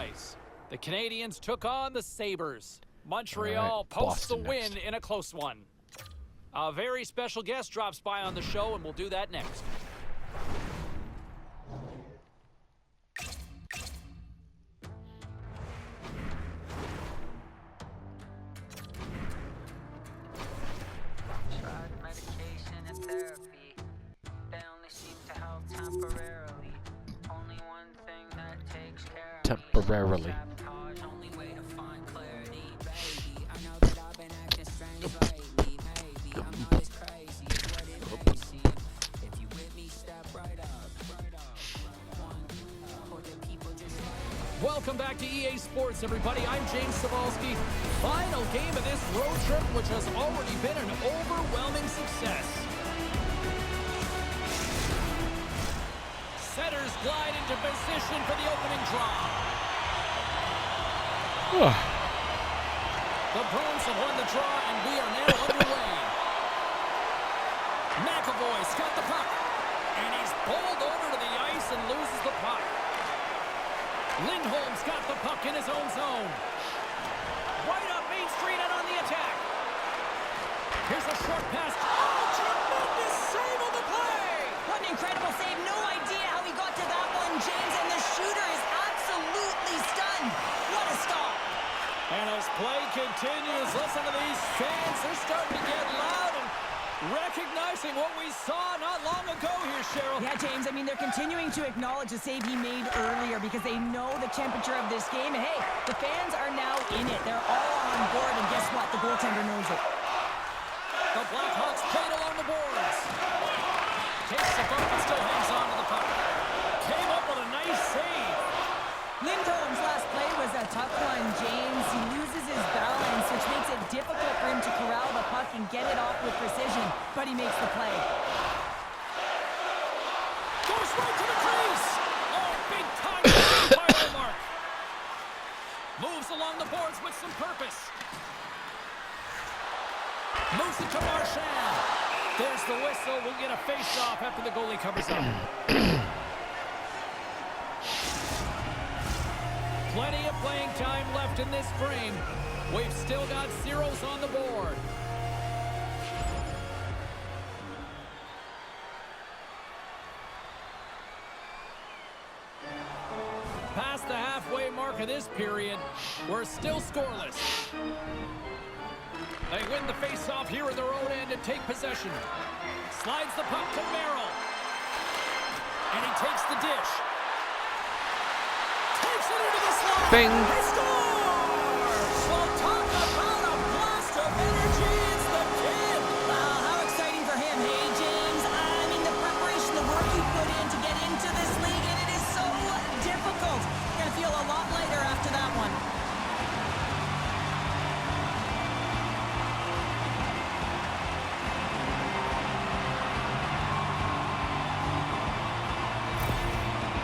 ice. The Canadiens took on the Sabres. Montreal posts the win in a close one. A very special guest drops by on the show, and we'll do that next. Drug, medication, and therapy, they only seem to help temporarily. Only one thing that takes care of temporarily. me. Sabotage, only way to find clarity, baby. I know that I've been acting strange lately, maybe I'm not as crazy as what it may seem. If you with me, step right up, or the people just Welcome back to EA Sports, everybody. I'm James Cebulski. Final game of this road trip, which has already been an overwhelming success. Setters glide into position for the opening draw. The Bruins have won the draw, and we are now underway. McAvoy's got the puck, and he's bowled over to the ice and loses the puck. Lindholm's got the puck in his own zone. Right up Main Street and on the attack. Here's a short pass. Oh, tremendous save on the play! What an incredible save. No idea how he got to that one, James, and the shooter is absolutely stunned. What a stop. And as play continues, listen to these fans. They're starting to get loud and recognizing what we saw not long ago here, Cheryl. Yeah, James, I mean, they're continuing to acknowledge the save he made earlier because they know the temperature of this game. And hey, the fans are now in it. They're all on board, and guess what? The goaltender knows it. The Blackhawks played along the boards. Takes the bump and still hangs on to the puck. Came up with a nice save. Lindholm's last play was a tough one, James. He loses his balance, which makes it difficult for him to corral the puck and get it off with precision, but he makes the play. Goes right to the crease. Oh, big time by Omar. Moves along the boards with some purpose. Moves it to Marchand. There's the whistle. We'll get a face-off after the goalie covers up. Plenty of playing time left in this frame. We've still got zeros on the board. Past the halfway mark of this period, we're still scoreless. They win the face-off here in their own end and take possession. Slides the puck to Merrill. And he takes the dish. Takes it into the slot. Bing. He scores! Well, talk about a blast of energy. It's the kid. Wow, how exciting for him, hey, James? I mean, the preparation, the work he put in to get into this league, and it is so difficult. You're going to feel a lot lighter after that one.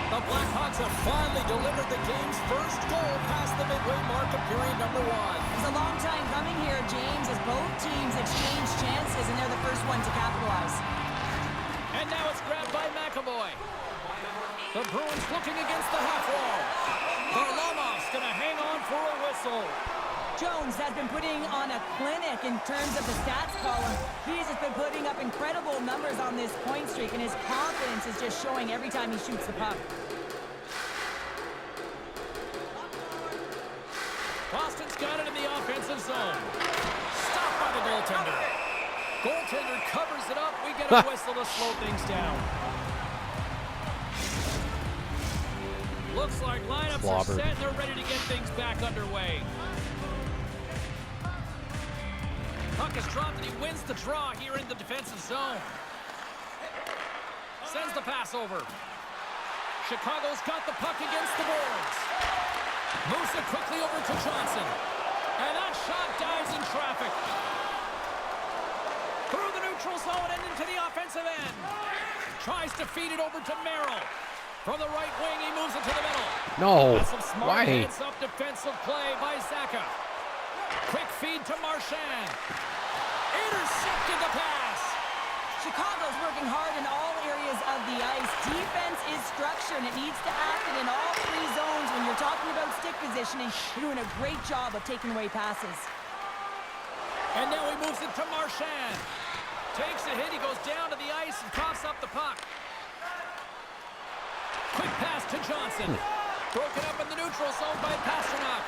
The Blackhawks have finally delivered the game's first goal past the midway mark of period number 1. It's a long time coming here, James, as both teams exchange chances, and they're the first one to capitalize. And now it's grabbed by McAvoy. The Bruins looking against the half wall. Varlamov's going to hang on for a whistle. Jones has been putting on a clinic in terms of the stats column. He's just been putting up incredible numbers on this point streak, and his confidence is just showing every time he shoots the puck. Boston's got it in the offensive zone. Stopped by the goaltender. Goaltender covers it up. We get a whistle to slow things down. Looks like lineups are set and they're ready to get things back underway. Puck is dropped and he wins the draw here in the defensive zone. Sends the pass over. Chicago's got the puck against the boards. Moves it quickly over to Johnson. And that shot dives in traffic. Through the neutral zone and into the offensive end. Tries to feed it over to Merrill. From the right wing, he moves it to the middle. No, that's some smart why? hands-up defensive play by Zaka. Quick feed to Marchand. Intercepted the pass. Chicago's working hard in all areas of the ice. Defense is structure, and it needs to happen in all three zones. When you're talking about stick positioning, you're doing a great job of taking away passes. And now he moves it to Marchand. Takes a hit, he goes down to the ice and coughs up the puck. Quick pass to Johnson. Broken up in the neutral zone by Pasternak.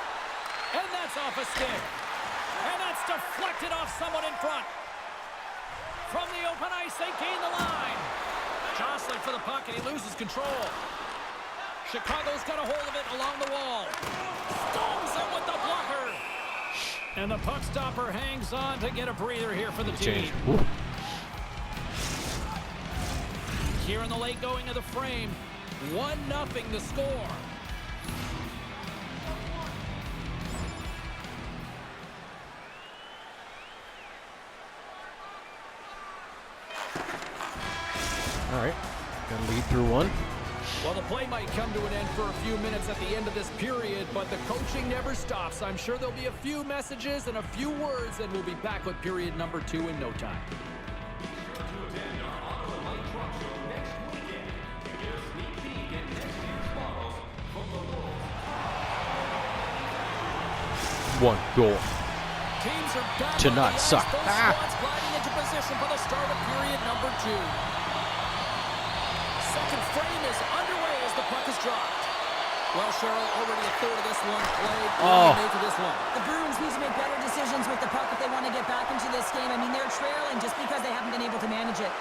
And that's off a stick. And that's deflected off someone in front. From the open ice, they gain the line. Jostling for the puck, and he loses control. Chicago's got a hold of it along the wall. Stones it with the blocker. And the puck stopper hangs on to get a breather here for the team. Here in the late going of the frame, 1-0 the score. All right, gonna lead through one. Well, the play might come to an end for a few minutes at the end of this period, but the coaching never stops. I'm sure there'll be a few messages and a few words, and we'll be back with period number 2 in no time. One goal. Teams are back To on not the ice. suck. Both squads gliding into position for the start of period number 2. Second frame is underway as the puck is dropped. Well, Cheryl, already a third of this one played. What do you make of this one? The Bruins need to make better decisions with the puck if they want to get back into this game. I mean, they're trailing just because they haven't been able to manage it.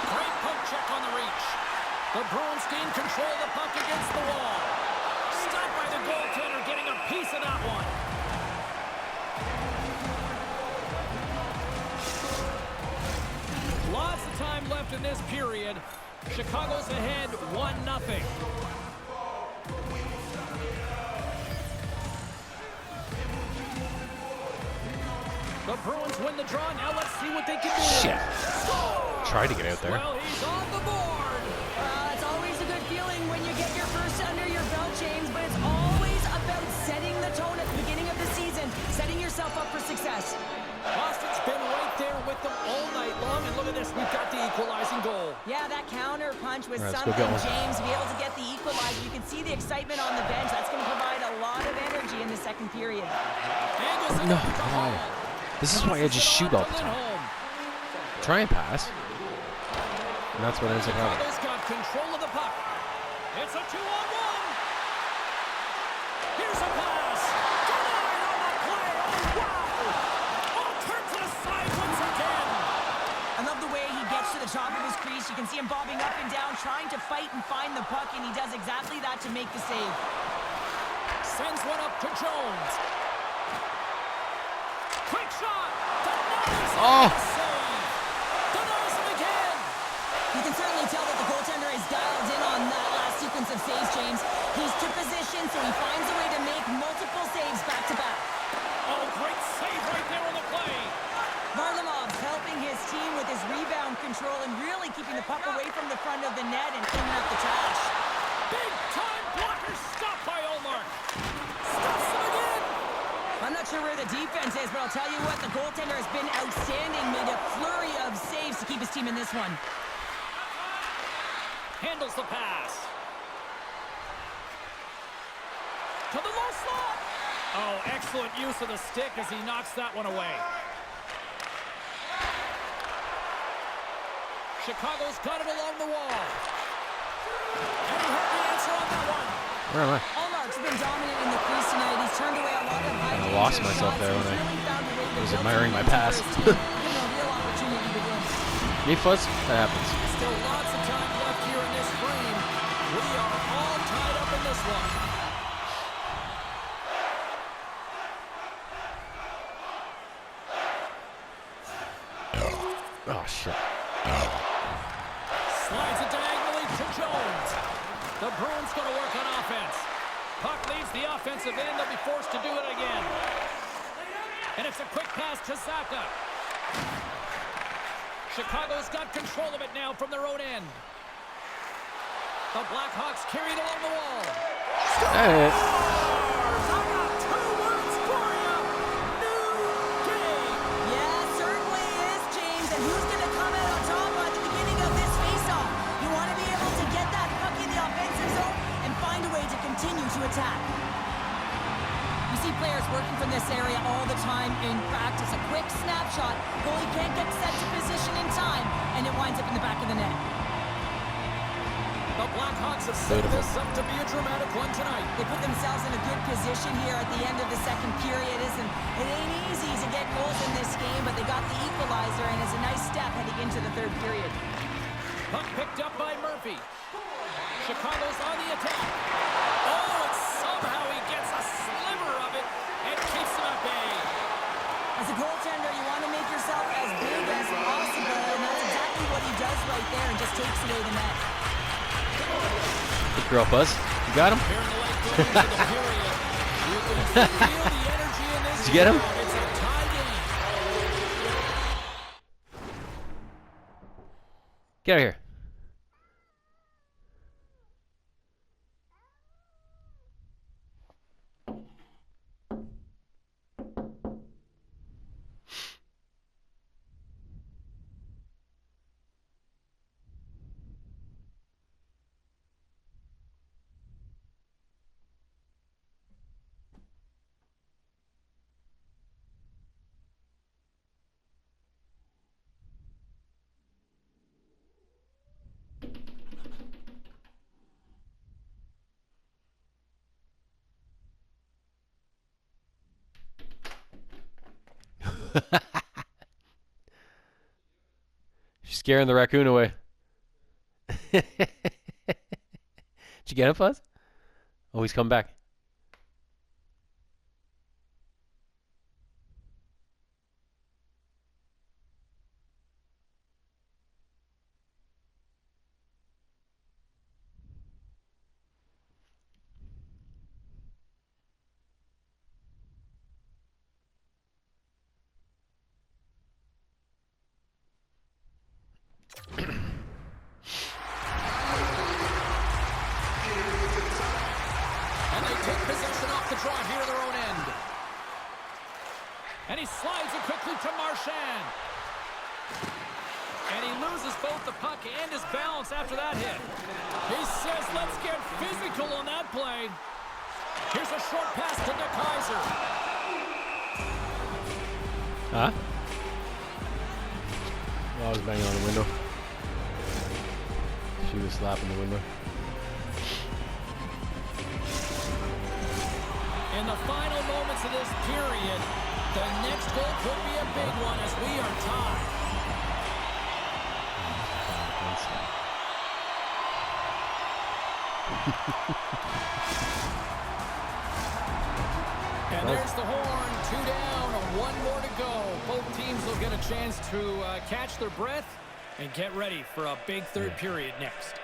Great poke check on the reach. The Bruins gain control of the puck against the wall. Stopped by the goaltender, getting a piece of that one. Lots of time left in this period. Chicago's ahead 1-0. The Bruins win the draw. Now let's see what they can do. Shit. Tried to get out there. Well, he's on the board. It's always a good feeling when you get your first under your belt, James, but it's always about setting the tone at the beginning of the season, setting yourself up for success. Boston's been right there with them all night long, and look at this, we've got the equalizing goal. Yeah, that counter punch was All right, let's something, go get one. James, to be able to get the equalizer. You can see the excitement on the bench. That's going to provide a lot of energy in the second period. No, why? This is why I just shoot all the time. Try and pass. And that's what ends up happening. Chicago's got control of the puck. It's a 2-on-1. Here's a pass. Denied on the play. Oh, wow. Oh, turn to the side once again. I love the way he gets to the top of his crease. You can see him bobbing up and down, trying to fight and find the puck, and he does exactly that to make the save. Sends one up to Jones. Quick shot. Denies it. Oh. Save. Denies it again. You can certainly tell that the goaltender is dialed in on that last sequence of saves, James. He's to position, so he finds a way to make multiple saves back-to-back. Oh, great save right there on the play. Varlamov's helping his team with his rebound control and really keeping the puck away from the front of the net and cleaning up the trash. Big time blocker stopped by Olmark. Stops him again. I'm not sure where the defense is, but I'll tell you what, the goaltender has been outstanding, made a flurry of saves to keep his team in this one. Handles the pass. To the low slot. Oh, excellent use of the stick as he knocks that one away. Chicago's got it along the wall. And he had the answer on that one. Where am I? Allmark's been dominant in the crease tonight. He's turned away a lot of high I lost danger myself shots, there and when he's I really found a way to was build admiring my some pass. for his team. Given a real opportunity to win. Hey, Fuzz, that happens. Still lots of time left here in this frame. We are all tied up in this one. Oh, shit. Slides it diagonally to Jones. The Bruins going to work on offense. Puck leaves the offensive end. They'll be forced to do it again. And it's a quick pass to Saka. Chicago's got control of it now from their own end. The Blackhawks carry it along the wall. Hey. I got 2 words for you. New game. Yeah, certainly is, James. And to attack. You see players working from this area all the time in practice. A quick snapshot. Goalie can't get set to position in time, and it winds up in the back of the net. The Blackhawks have set this up to be a dramatic one tonight. They put themselves in a good position here at the end of the second period. It ain't easy to get goals in this game, but they got the equalizer, and it's a nice step heading into the third period. Puck picked up by Murphy. Chicago's on the attack. Oh, and somehow he gets a sliver of it and keeps him at bay. As a goaltender, you want to make yourself as big as possible, and that's exactly what he does right there and just takes away the net. Good girl, Buzz. You got him? Here in the late going into the period, you can feel the energy in this. Did you get him? It's a tie game. Get out of here. She's scaring the raccoon away. Did you get him, Fuzz? Oh, he's coming back. And they take possession off the draw here at their own end. And he slides it quickly to Marchand. And he loses both the puck and his balance after that hit. He says, let's get physical on that play. Here's a short pass to De Kaiser. Huh? Oh, I was banging on the window. She was slapping the window. In the final moments of this period, the next goal could be a big one as we are tied. And there's the horn, 2 down, 1 more to go. Both teams will get a chance to catch their breath and get ready for a big third period next.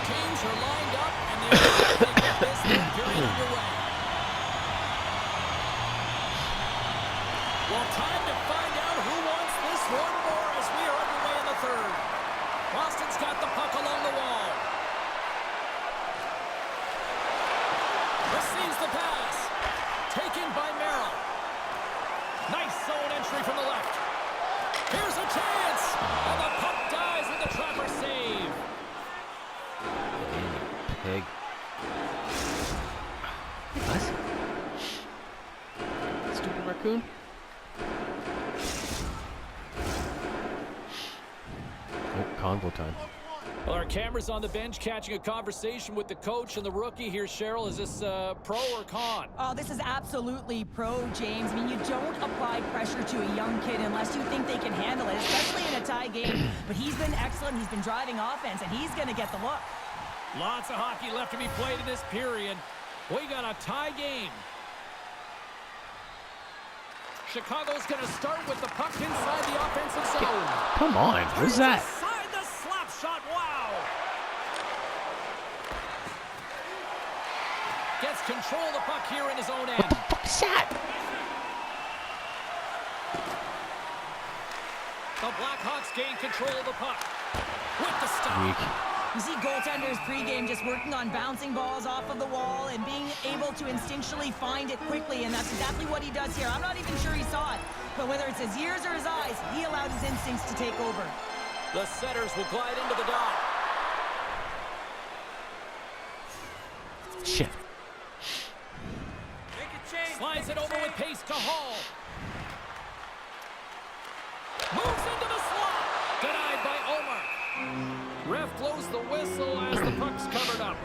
Teams are lined up and they're ready to get this third period underway. Well, time to find out who wants this one more as we are underway in the third. Boston's got the puck along the wall. Receives the pass. Taken by Merrill. Nice zone entry from the left. Here's a chance. And the puck dies with the trapper save. Pig. What? Stupid raccoon? Oh, convo time. Well, our camera's on the bench catching a conversation with the coach and the rookie here. Cheryl, is this pro or con? Oh, this is absolutely pro, James. I mean, you don't apply pressure to a young kid unless you think they can handle it, especially in a tie game. But he's been excellent. He's been driving offense, and he's going to get the look. Lots of hockey left to be played in this period. We got a tie game. Chicago's going to start with the puck inside the offensive zone. Come on, what's that? Inside the slap shot, wow! Gets control of the puck here in his own end. What the fuck is that? The Blackhawks gain control of the puck. With the stop. Weak. You see goaltenders pregame just working on bouncing balls off of the wall and being able to instinctually find it quickly, and that's exactly what he does here. I'm not even sure he saw it, But whether it's his ears or his eyes, he allowed his instincts to take over. The setters will glide into the dot. Shit. Slides it over with pace to Hall. Moves into the slot. Denied by Omar. Ref blows the whistle as the puck's covered up.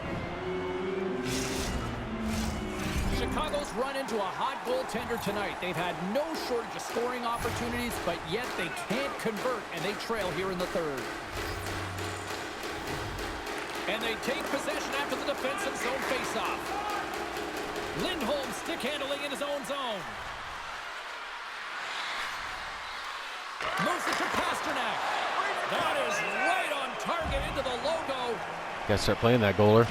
Chicago's run into a hot goaltender tonight. They've had no shortage of scoring opportunities, but yet they can't convert, and they trail here in the third. And they take possession after the defensive zone faceoff. Lindholm stick handling in his own zone. Moves it to Pasternak. That is right on target into the logo. Gotta start playing that goaler.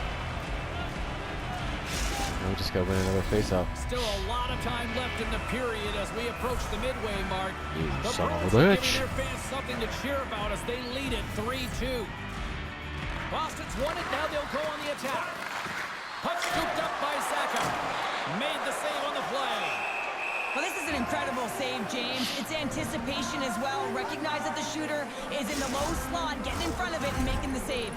We just gotta win another faceoff. Still a lot of time left in the period as we approach the midway mark. You The son of a Bruins are bitch. giving their fans something to cheer about as they lead it 3-2. Boston's won it, now they'll go on the attack. Puck scooped up by Saka. Made the save on the play. Well, this is an incredible save, James. It's anticipation as well. Recognize that the shooter is in the low slot, getting in front of it and making the save.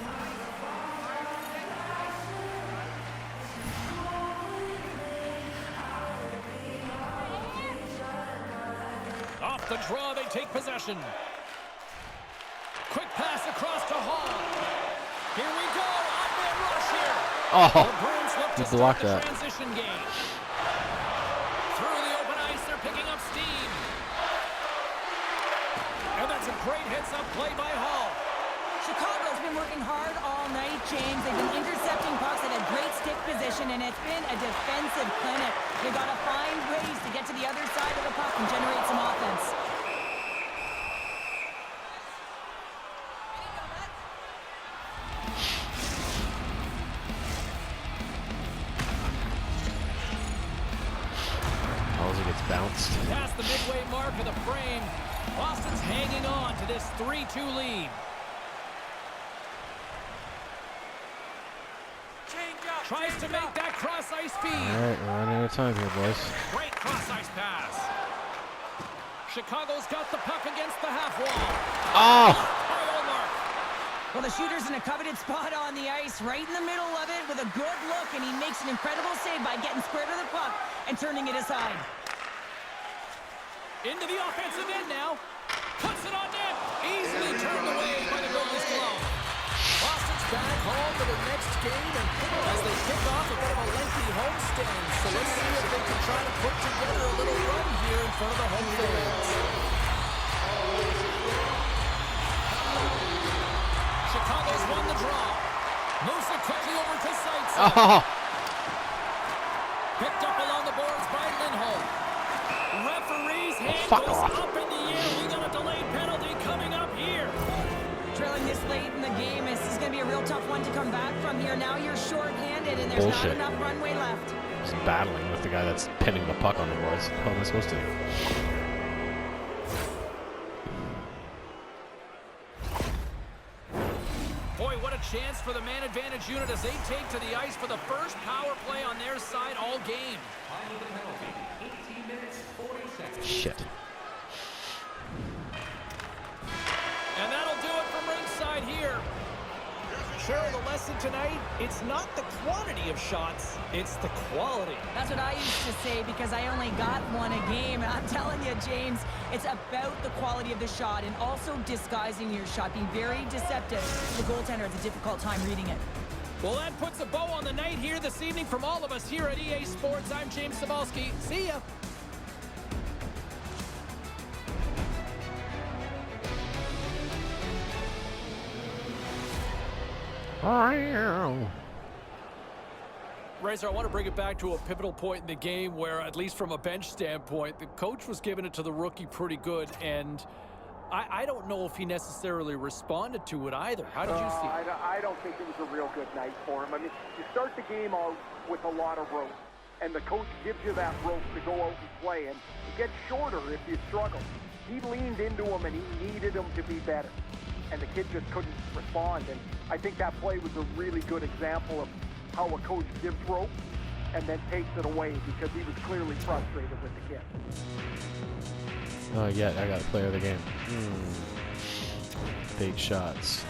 Off the draw, they take possession. Quick pass across to Hall. Here we go, on-man rush here. Oh, The Bruins look to you start blocked the that. transition game. Through the open ice, they're picking up steam. And that's a great heads-up play by Hall. Chicago's been working hard all night, James. They've been intercepting pucks at a great stick position, and it's been a defensive clinic. They've got to find ways to get to the other side of the puck and generate some offense. Halsey gets bounced. Past the midway mark of the frame, Boston's hanging on to this 3-2 lead. Tries to make that cross-ice feed. All right, we're running out of time here, boys. Great cross-ice pass. Chicago's got the puck against the half wall. Oh! By Olmark. Well, the shooter's in a coveted spot on the ice, right in the middle of it with a good look, and he makes an incredible save by getting square to the puck and turning it aside. Into the offensive end now. Puts it on net. Easily turned away by the goalie's glove. Boston's back home for their next game, and as they kick off a bit of a lengthy homestand. So let's see if they can try to put together a little run here in front of the home fans. Chicago's won the draw. Moves it quickly over to Seitz. Oh! Picked up along the boards by Lindholm. Referee's hand fuck goes off. up in the air. We got a delayed penalty coming up here. Trailing this late in the game, this is going to be a real tough one to come back from here. Now you're short-handed, and there's Bullshit. not enough runway left. Just battling with the guy that's pinning the puck on the boards. How am I supposed to do? Boy, what a chance for the man advantage unit as they take to the ice for the first power play on their side all game. Shit. And that'll do it from ringside here. Cheryl, the lesson tonight, it's not the quantity of shots, it's the quality. That's what I used to say because I only got one a game. And I'm telling you, James, it's about the quality of the shot and also disguising your shot, being very deceptive. The goaltender has a difficult time reading it. Well, that puts a bow on the night here this evening from all of us here at EA Sports. I'm James Cybulski. See ya. Razor, I want to bring it back to a pivotal point in the game where, at least from a bench standpoint, the coach was giving it to the rookie pretty good, and I don't know if he necessarily responded to it either. How did you see it? I don't think it was a real good night for him. I mean, you start the game out with a lot of rope, and the coach gives you that rope to go out and play, and it gets shorter if you struggle. He leaned into him, and he needed him to be better, and the kid just couldn't respond, and I think that play was a really good example of how a coach gives rope and then takes it away because he was clearly frustrated with the kid. Oh, yeah, I got to play the game. Fake shots.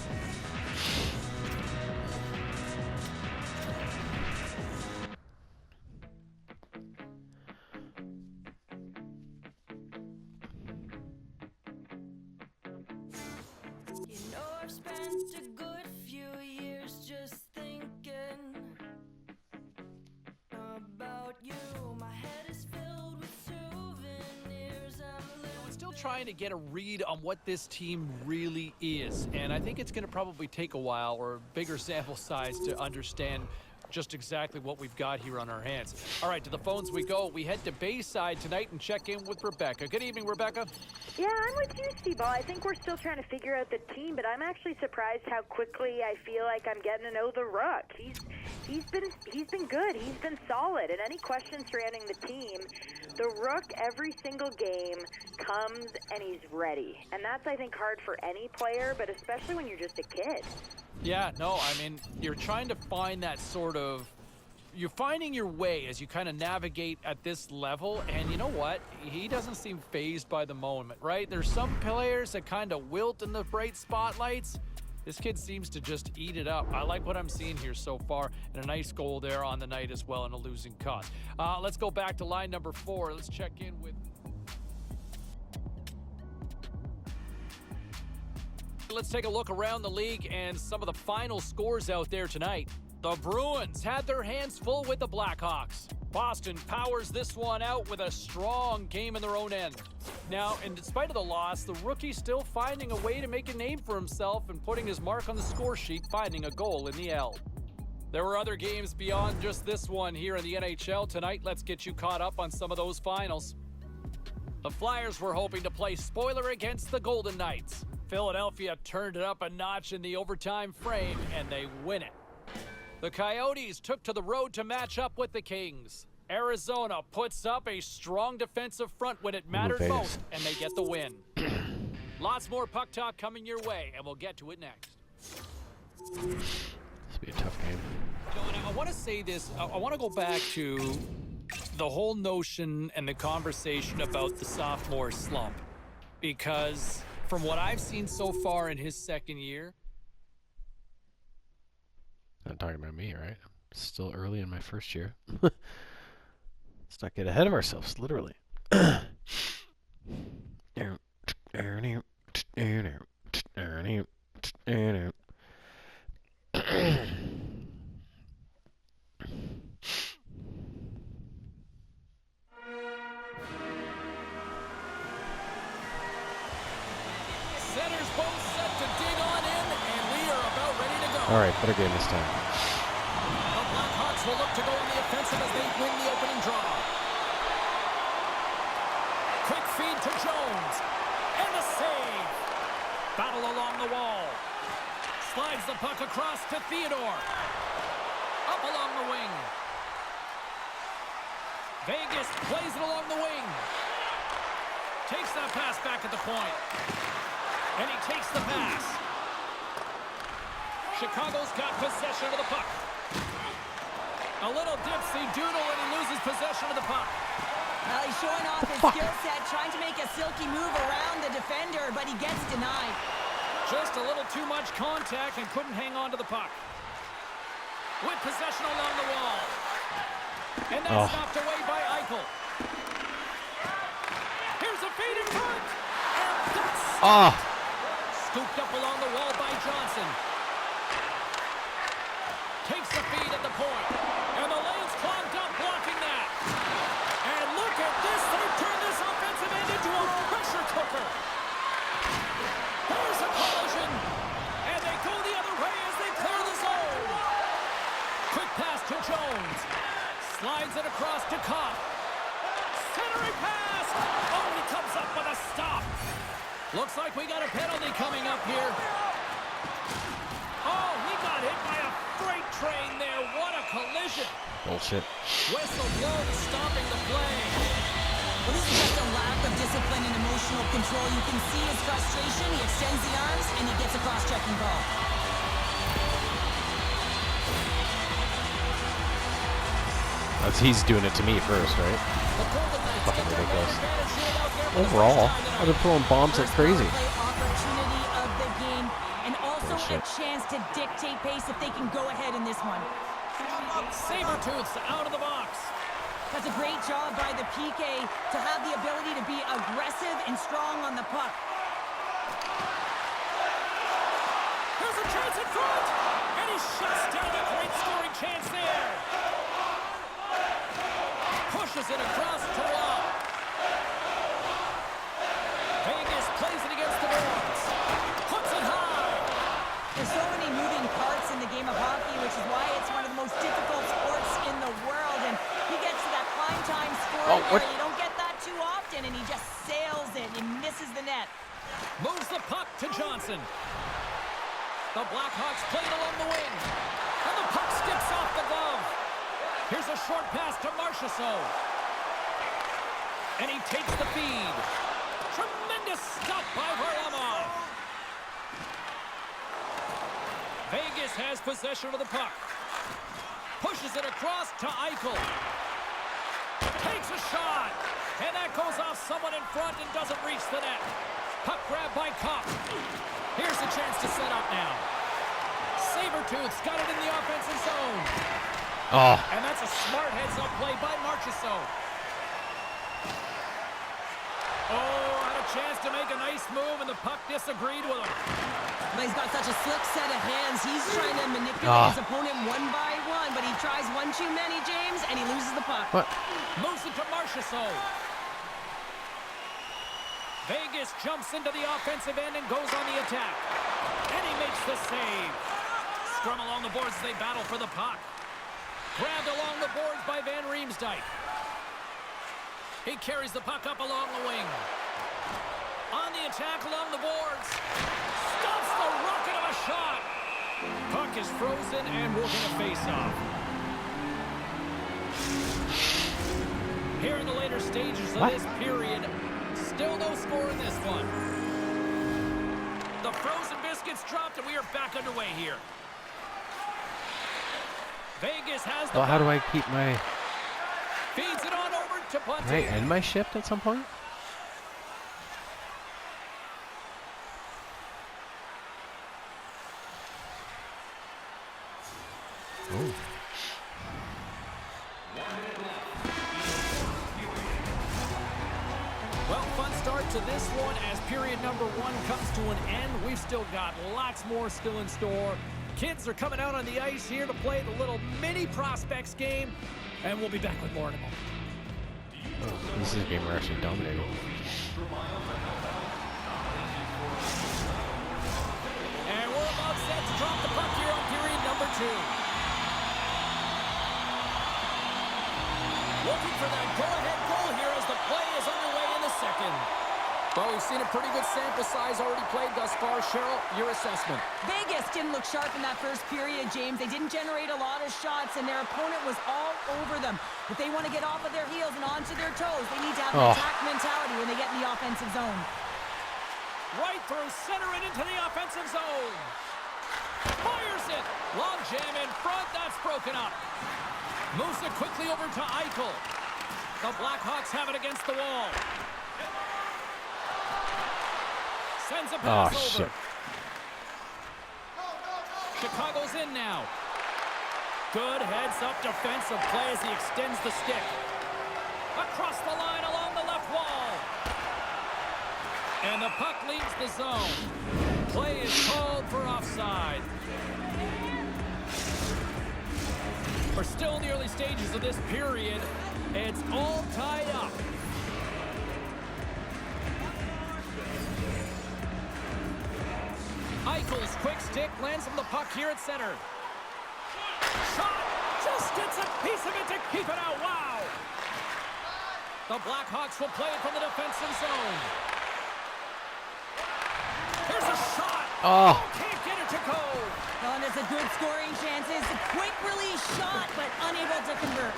You know I've spent a good few years just thinking about you. My head is filled with souvenirs. We're still trying to get a read on what this team really is, and I think it's going to probably take a while or a bigger sample size to understand just exactly what we've got here on our hands. All right, to the phones we go. We head to Bayside tonight and check in with Rebecca. Good evening, Rebecca. Yeah, I'm with you, Steve. I think we're still trying to figure out the team, but I'm actually surprised how quickly I feel like I'm getting to know the Rook. He's been good. He's been solid. And any questions surrounding the team, the Rook every single game comes and he's ready. And that's, I think, hard for any player, but especially when you're just a kid. Yeah, no, I mean, you're trying to find that sort of, you're finding your way as you kind of navigate at this level, and you know what? He doesn't seem fazed by the moment, right? There's some players that kind of wilt in the bright spotlights. This kid seems to just eat it up. I like what I'm seeing here so far, and a nice goal there on the night as well in a losing cause. Let's go back to line number 4. Let's check in with... Let's take a look around the league and some of the final scores out there tonight. The Bruins had their hands full with the Blackhawks. Boston powers this one out with a strong game in their own end. Now, in spite of the loss, the rookie's still finding a way to make a name for himself and putting his mark on the score sheet, finding a goal in the L. There were other games beyond just this one here in the NHL tonight. Let's get you caught up on some of those finals. The Flyers were hoping to play spoiler against the Golden Knights. Philadelphia turned it up a notch in the overtime frame, and they win it. The Coyotes took to the road to match up with the Kings. Arizona puts up a strong defensive front when it mattered most, and they get the win. Lots more puck talk coming your way, and we'll get to it next. This will be a tough game. John, I want to say this. I want to go back to the whole notion and the conversation about the sophomore slump, because from what I've seen so far in his second year... Not talking about me, right? I'm still early in my first year. Let's not get ahead of ourselves, literally. Center's both set to dig on in, and we are about ready to go. All right, better game this time. The Blackhawks will look to go on the offensive as they win the opening draw. Quick feed to Jones, and a save. Battle along the wall. Slides the puck across to Theodore. Up along the wing. Vegas plays it along the wing. Takes that pass back at the point. And he takes the pass. Chicago's got possession of the puck. A little dipsy doodle and he loses possession of the puck. Well, he's showing off his skill set, trying to make a silky move around the defender, but he gets denied. Just a little too much contact and couldn't hang on to the puck. With possession along the wall. And that's knocked away by Eichel. Here's a feed in front. And that's scooped up along the wall by Johnson. Takes the feed at the point. And the lane's clogged up blocking that. And look at this. They've turned this offensive end into a pressure cooker. There's a collision. And they go the other way as they clear the zone. Quick pass to Jones. Slides it across to Kopp. Centering pass. Oh, he comes up with a stop. Looks like we got a penalty coming up here. Oh, he got hit by a freight train there. What a collision. Bullshit. Whistle blown, stopping the play. Well, this is just a lack of discipline and emotional control. You can see his frustration. He extends the arms, and he gets a cross-checking ball. He's doing it to me first, right? The Golden Knights Fucking get their man ridiculous. advantage ruled out there for the Overall, first time I've tonight. been throwing bombs like crazy. Play opportunity of the game, and also a Bullshit. chance to dictate pace if they can go ahead in this one. Sabertooths out of the box. That's a great job by the PK to have the ability to be aggressive and strong on the puck. Here's a chance in front, and he shuts down a great scoring chance there. Pushes it across to Rob. Vegas plays it against the boards. Puts it high. There's so many moving parts in the game of hockey, which is why it's one of the most difficult sports in the world. And he gets to that prime time scoring what? area. You don't get that too often, and he just sails it. He misses the net. Moves the puck to Johnson. The Blackhawks play it along the wing. And the puck skips off the glove. Here's a short pass to Marchessault. And he takes the feed. Tremendous stop by Varlamov. Vegas has possession of the puck. Pushes it across to Eichel. Takes a shot. And that goes off someone in front and doesn't reach the net. Puck grab by Kopp. Here's a chance to set up now. Sabertooth's got it in the offensive zone. Oh, And that's a smart heads-up play by Marchessault. Oh, had a chance to make a nice move, and the puck disagreed with him. But he's got such a slick set of hands. He's trying to manipulate his opponent one by one, but he tries one too many, James, and he loses the puck. what? Moves it to Marchessault. Vegas jumps into the offensive end and goes on the attack. And he makes the save. Scrum along the boards as they battle for the puck. Grabbed along the boards by Van Riemsdyk. He carries the puck up along the wing. On the attack along the boards. Stops the rocket of a shot. Puck is frozen and we're going to face off. Here in the later stages of this period, still no score in this one. The frozen biscuits dropped and we are back underway here. Vegas has the Well, how do I keep my... feeds it on over to Can I Bunting. end my shift at some point? Oh. Well, fun start to this one as period number one comes to an end. We've still got lots more still in store. Kids are coming out on the ice here to play the little mini prospects game, and we'll be back with more in a moment. Oh, this is a game we're actually dominating. And we're about set to drop the puck here on period number two. Looking for that go-ahead goal here as the play is underway in the second. Well, we've seen a pretty good sample size already played thus far. Cheryl, your assessment. Vegas didn't look sharp in that first period, James. They didn't generate a lot of shots, and their opponent was all over them. If they want to get off of their heels and onto their toes, they need to have an attack mentality when they get in the offensive zone. Right through center and into the offensive zone. Fires it. Long jam in front. That's broken up. Moves it quickly over to Eichel. The Blackhawks have it against the wall. Sends a pass over. Shit. Chicago's in now. Good heads-up defensive play as he extends the stick. Across the line along the left wall. And the puck leaves the zone. Play is called for offside. We're still in the early stages of this period. It's all tied up. Eichel's quick stick lands him the puck here at center. Shot! Just gets a piece of it to keep it out. Wow! The Blackhawks will play it from the defensive zone. Here's a shot! Oh. Can't get it to go! Well, and it's a good scoring chances. A quick release shot, but unable to convert.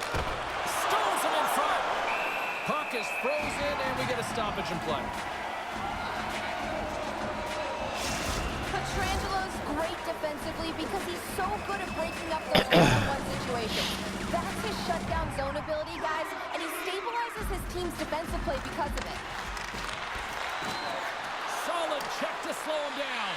Stones him in front. Puck is frozen, and we get a stoppage in play. Petrangelo's great defensively because he's so good at breaking up those one-on-one situations. That's his shutdown zone ability, guys, and he stabilizes his team's defensive play because of it. Solid check to slow him down.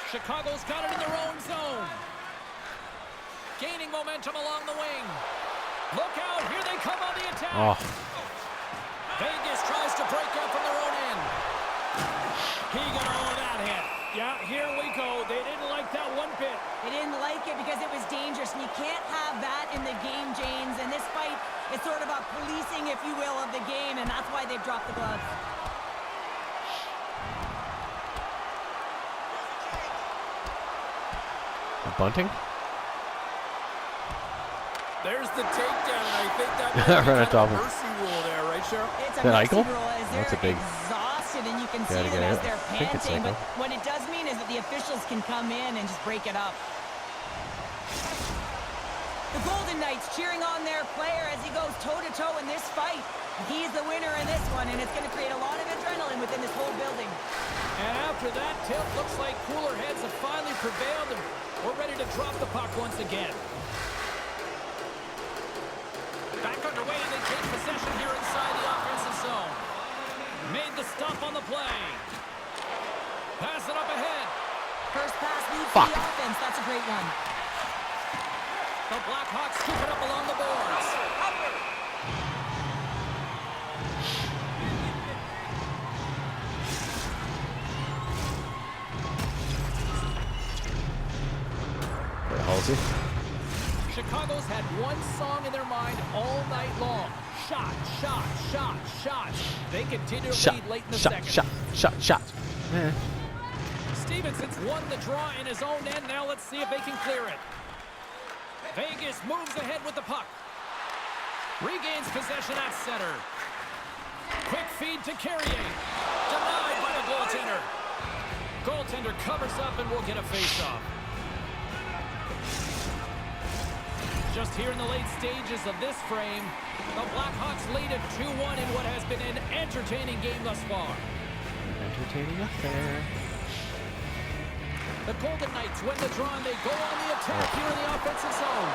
Chicago's got it in their own zone. Gaining momentum along the wing. Look out, here they come on the attack. Oh, Vegas tries to break out from their own end. He got all of that hit. Yeah, here we go. They didn't like that one bit. They didn't like it because it was dangerous, and you can't have that in the game, James. And this fight is sort of a policing, if you will, of the game, and that's why they've dropped the gloves. bunting? There's the takedown, and I think that Right on top of mercy rule there, right, Cheryl? It's a that mercy Eichel? rule as That's they're a big... exhausted, and you can see Gotta them get as it. they're I think it's panting. But Eichel. what it does mean is that the officials can come in and just break it up. The Golden Knights cheering on their player as he goes toe-to-toe in this fight. He's the winner in this one, and it's going to create a lot of adrenaline within this whole building. And after that tip, looks like cooler heads have finally prevailed, and we're ready to drop the puck once again. Back underway, they take possession here inside the offensive zone. Made the stop on the play. Pass it up ahead. First pass leads to the offense. That's a great one. The Blackhawks scoop it up along the boards. Halsey. Chicago's had one song in their mind all night long. Shot, shot, shot, shot. They continue to lead late in the second. Shot. Yeah. Stevenson's won the draw in his own end. Now let's see if they can clear it. Vegas moves ahead with the puck. Regains possession at center. Quick feed to Carrier. Denied by the goaltender. Goaltender covers up and will get a face-off. Just here in the late stages of this frame, the Blackhawks lead at 2-1 in what has been an entertaining game thus far. Entertaining affair. The Golden Knights win the draw and they go on the attack here in the offensive zone.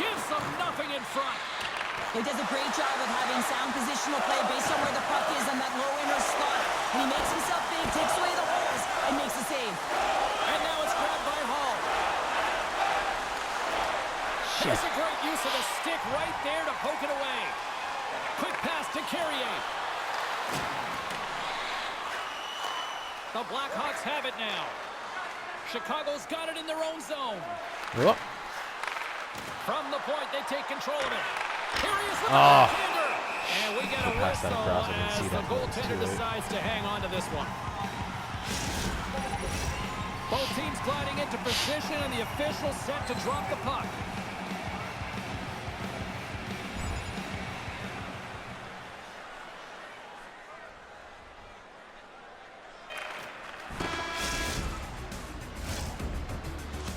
Gives them nothing in front. He does a great job of having sound positional play based on where the puck is on that low inner slot. And he makes himself big, takes away the holes, and makes a save. And now it's grabbed by Hall. There's a great use of the stick right there to poke it away. Quick pass to Carrier. The Blackhawks have it now. Chicago's got it in their own zone. Yep. From the point, they take control of it. Here he is with the backhander. And we get a Pass that whistle across. I didn't as see the that. goaltender It's too late. decides to hang on to this one. Both teams gliding into position, and the official set to drop the puck.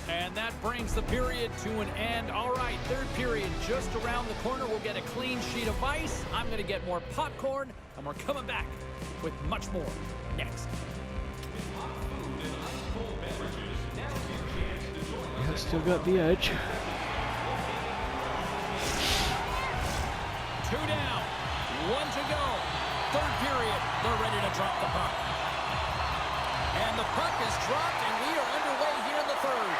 And that brings the period to an end. All right, third period just around the corner. We'll get a clean sheet of ice. I'm going to get more popcorn, and we're coming back with much more next. Yeah, still got the edge. 2 down, 1 to go. Third period, they're ready to drop the puck. And the puck is dropped, and we are underway here in the third.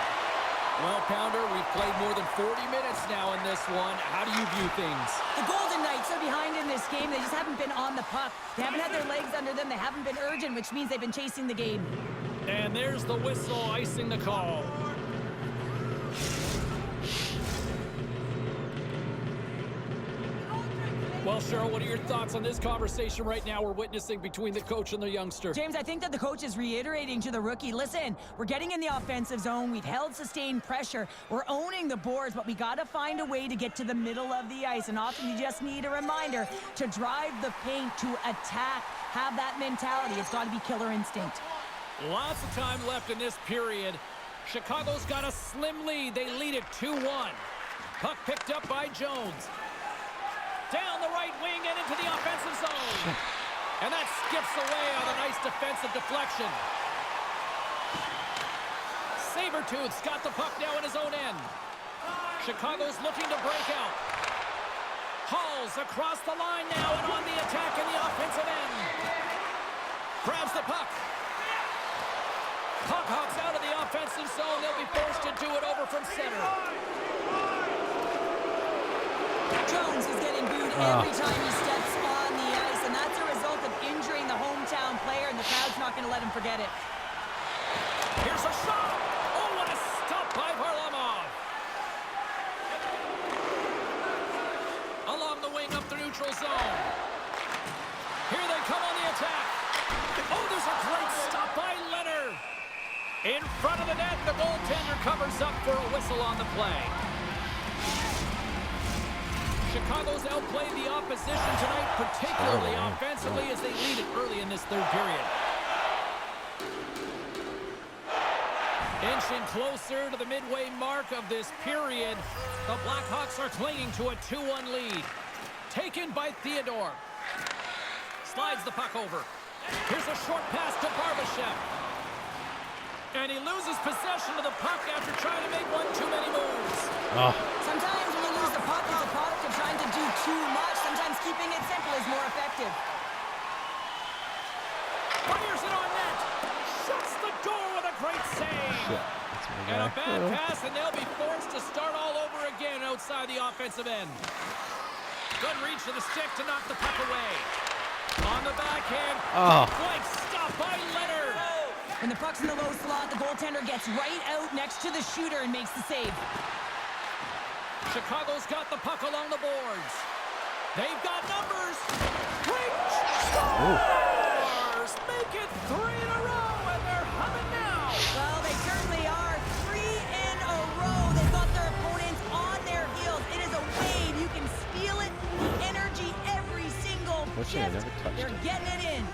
Well, Pounder, we've played more than 40 minutes now in this one. How do you view things? The Golden Knights are behind in this game. They just haven't been on the puck. They haven't had their legs under them. They haven't been urgent, which means they've been chasing the game. And there's the whistle icing the call. Well, Cheryl, what are your thoughts on this conversation right now we're witnessing between the coach and the youngster? James, I think that the coach is reiterating to the rookie, listen, we're getting in the offensive zone. We've held sustained pressure. We're owning the boards, but we got to find a way to get to the middle of the ice. And often you just need a reminder to drive the paint, to attack, have that mentality. It's got to be killer instinct. Lots of time left in this period. Chicago's got a slim lead. They lead it 2-1. Puck picked up by Jones. Down the right wing and into the offensive zone. And that skips away on a nice defensive deflection. Sabertooth's got the puck now in his own end. Chicago's looking to break out. Hall's across the line now and on the attack in the offensive end. Grabs the puck. Puck hops out of the offensive zone. They'll be forced to do it over from center. Jones is getting booed every time he steps on the ice, and that's a result of injuring the hometown player, and the crowd's not going to let him forget it. Here's a shot. Oh, what a stop by Varlamov. Along the wing up the neutral zone. Here they come on the attack. Oh, there's a great stop by Leonard. In front of the net, the goaltender covers up for a whistle on the play. Chicago's outplayed the opposition tonight, particularly offensively, as they lead it early in this third period. Inching closer to the midway mark of this period, the Blackhawks are clinging to a 2-1 lead. Taken by Theodore. Slides the puck over. Here's a short pass to Barbashev. And he loses possession of the puck after trying to make one too many moves. Sometimes when you lose the puck, it's a product of trying to do too much. Sometimes keeping it simple is more effective. Fires it on net. Shuts the door with a great save. And a bad pass, and they'll be forced to start all over again outside the offensive end. Good reach of the stick to knock the puck away. On the backhand. Flank stop by Leonard. When the puck's in the low slot, the goaltender gets right out next to the shooter and makes the save. Chicago's got the puck along the boards. They've got numbers. Great scores! Make it 3 in a row, and they're humming now. Well, they certainly are. 3 in a row. They've got their opponents on their heels. It is a wave. You can feel it. The energy every single shift. They're getting it in.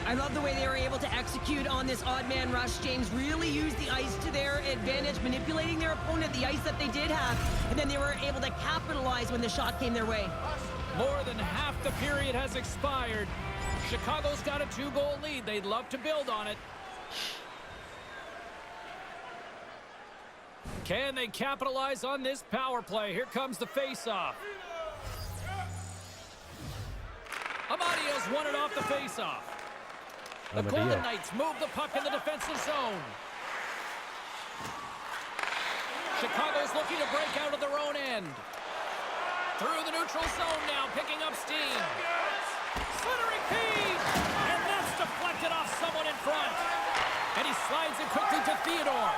I love the way they were able to execute on this odd man rush. James really used the ice to their advantage, manipulating their opponent, the ice that they did have, and then they were able to capitalize when the shot came their way. More than half the period has expired. Chicago's got a 2-goal lead. They'd love to build on it. Can they capitalize on this power play? Here comes the face-off. Amadio's won it off the face-off. The Golden Knights move the puck in the defensive zone. Chicago's looking to break out of their own end. Through the neutral zone now, picking up steam. Slithering feed! And that's deflected off someone in front. And he slides it quickly to Theodore.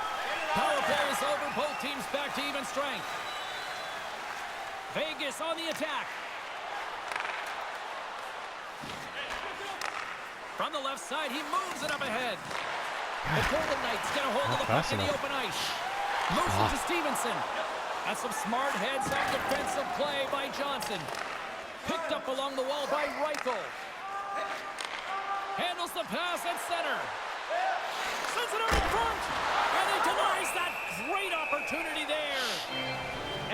Power play is over. Both teams back to even strength. Vegas on the attack. From the left side, he moves it up ahead. The Golden Knights get a hold of the puck in the open ice. Moves it to Stevenson. That's some smart heads-up defensive play by Johnson. Picked up along the wall by Reichel. Handles the pass at center. Sends it out in front. And he denies that great opportunity there.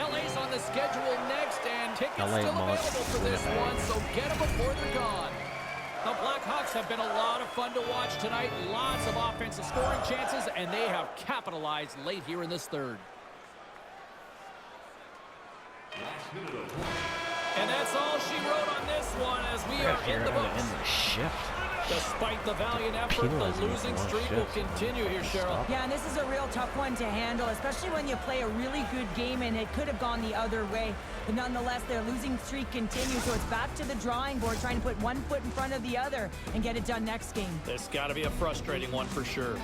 LA's on the schedule next, and tickets still available for this one, so get them before they're gone. The Blackhawks have been a lot of fun to watch tonight. Lots of offensive scoring chances, and they have capitalized late here in this third. And that's all she wrote on this one as we are in the books. Despite the valiant effort, the losing streak will continue here, Cheryl. Yeah, and this is a real tough one to handle, especially when you play a really good game and it could have gone the other way. But nonetheless, their losing streak continues, so it's back to the drawing board, trying to put one foot in front of the other and get it done next game. This got to be a frustrating one for sure.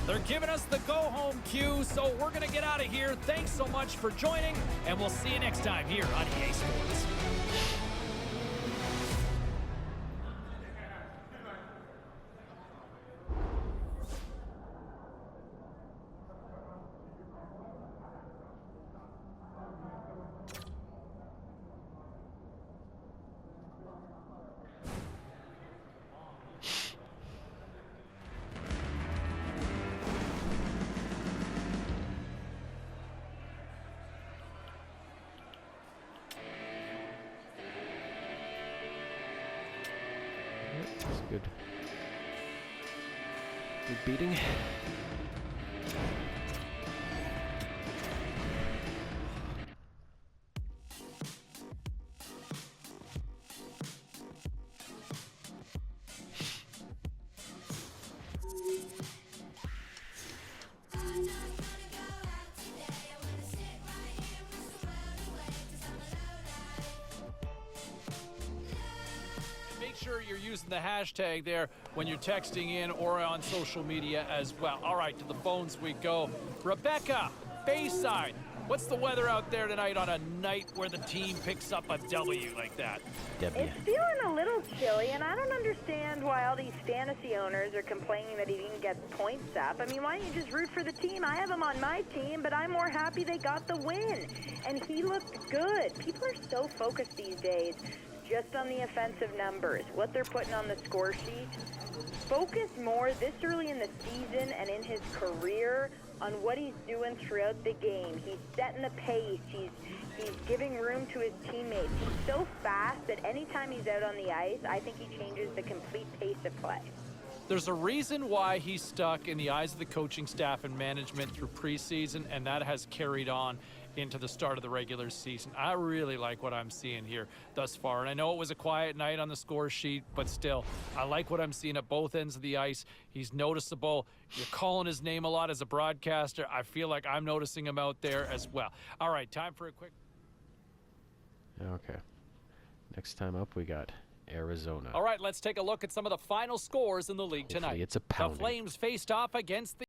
They're giving us the go-home cue, so we're going to get out of here. Thanks so much for joining, and we'll see you next time here on EA Sports. Good beating. Make sure you're using the hashtag there when you're texting in or on social media as well. All right, to the phones we go. Rebecca, Bayside. What's the weather out there tonight on a night where the team picks up a W like that? W. It's feeling a little chilly, and I don't understand why all these fantasy owners are complaining that he didn't get points up. I mean, why don't you just root for the team? I have him on my team, but I'm more happy they got the win. And he looked good. People are so focused these days just on the offensive numbers, what they're putting on the score sheet. Focus more this early in the season and in his career on what he's doing throughout the game. He's setting the pace. He's giving room to his teammates. He's so fast that anytime he's out on the ice, I think he changes the complete pace of play. There's a reason why he's stuck in the eyes of the coaching staff and management through preseason, and that has carried on into the start of the regular season. I really like what I'm seeing here thus far, and I know it was a quiet night on the score sheet, but still, I like what I'm seeing at both ends of the ice. He's noticeable. You're calling his name a lot as a broadcaster. I feel like I'm noticing him out there as well. All right, time for a quick... Okay. Next time up, we got Arizona. All right, let's take a look at some of the final scores in the league Hopefully tonight. it's a The pounding. Flames faced off against the